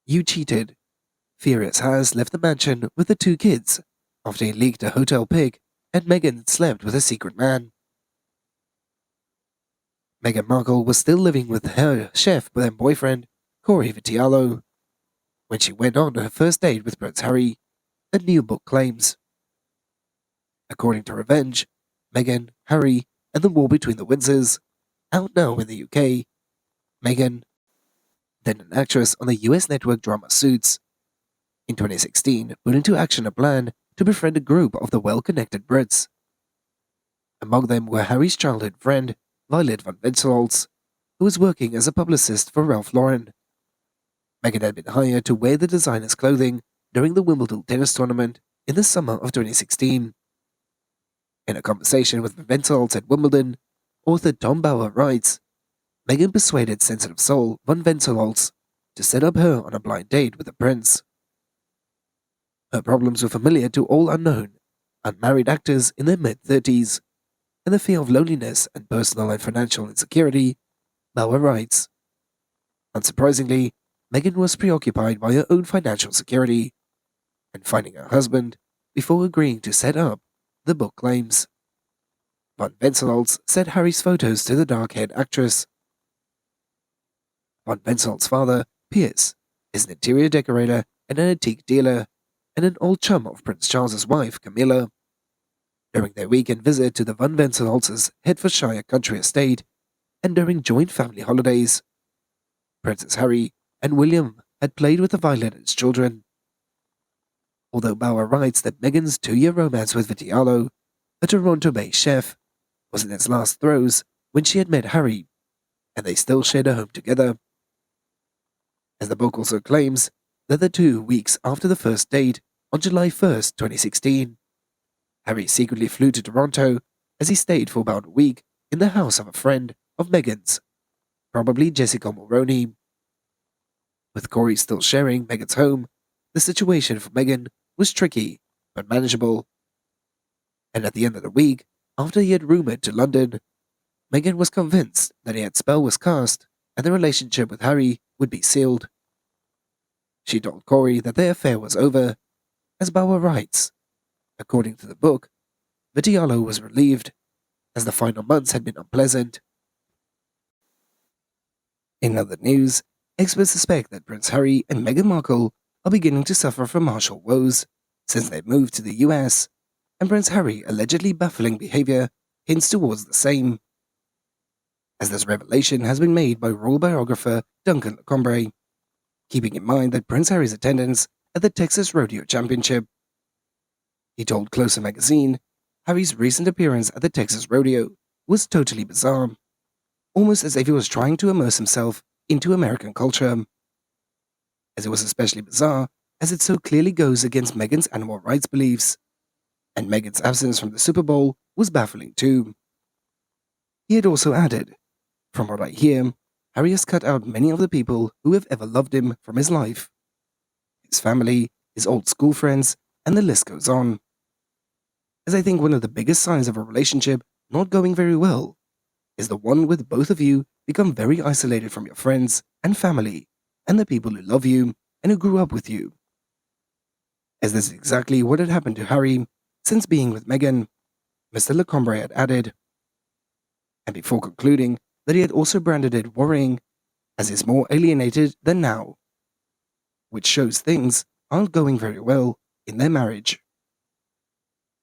You cheated. Furious has left the mansion with the two kids after he leaked a hotel pic and Meghan slept with a secret man. Meghan Markle was still living with her chef and boyfriend, Corey Vitiello, when she went on her first date with Prince Harry, a new book claims. According to Revenge, Meghan, Harry, and the war between the Windsors, out now in the UK, Meghan, then an actress on the US network drama Suits, in 2016 put into action a plan to befriend a group of the well-connected Brits. Among them were Harry's childhood friend, Violet von Westenholz, who was working as a publicist for Ralph Lauren. Meghan had been hired to wear the designer's clothing during the Wimbledon tennis tournament in the summer of 2016. In a conversation with Westenholz at Wimbledon, author Tom Bauer writes, Meghan persuaded sensitive soul von Westenholz to set up her on a blind date with the prince. Her problems were familiar to all unknown, unmarried actors in their mid-30s, and the fear of loneliness and personal and financial insecurity, Bauer writes. Unsurprisingly, Meghan was preoccupied by her own financial security and finding her husband before agreeing to set up, the book claims. Von Westenholz sent Harry's photos to the dark-haired actress. Von Westenholz's father, Piers, is an interior decorator and an antique dealer, and an old chum of Prince Charles's wife, Camilla. During their weekend visit to the von Westenholz's Hertfordshire country estate, and during joint family holidays, Princes Harry and William had played with the Violet's children. Although Bauer writes that Meghan's 2-year romance with Vitiello, a Toronto-based chef, was in its last throes when she had met Harry, and they still shared a home together. As the book also claims that the 2 weeks after the first date, on July 1st, 2016, Harry secretly flew to Toronto as he stayed for about a week in the house of a friend of Meghan's, probably Jessica Mulroney. With Corey still sharing Meghan's home, the situation for Meghan was tricky but manageable. And at the end of the week, after he had rumored to London, Meghan was convinced that his spell was cast and the relationship with Harry would be sealed. She told Corey that their affair was over. As Bauer writes, according to the book, Vitiello was relieved, as the final months had been unpleasant. In other news, experts suspect that Prince Harry and Meghan Markle are beginning to suffer from martial woes since they moved to the US, and Prince Harry allegedly baffling behavior hints towards the same. As this revelation has been made by royal biographer Duncan Lecombre, keeping in mind that Prince Harry's attendance at the Texas Rodeo Championship. He told Closer magazine, Harry's recent appearance at the Texas Rodeo was totally bizarre, almost as if he was trying to immerse himself into American culture. As it was especially bizarre, as it so clearly goes against Meghan's animal rights beliefs, and Meghan's absence from the Super Bowl was baffling too. He had also added, from what I hear, Harry has cut out many of the people who have ever loved him from his life. His family, his old school friends, and the list goes on. As I think one of the biggest signs of a relationship not going very well is the one with both of you become very isolated from your friends and family and the people who love you and who grew up with you. As this is exactly what had happened to Harry since being with Meghan, Mr. Lecombre had added, and before concluding that he had also branded it worrying, as he's more alienated than now, which shows things aren't going very well in their marriage.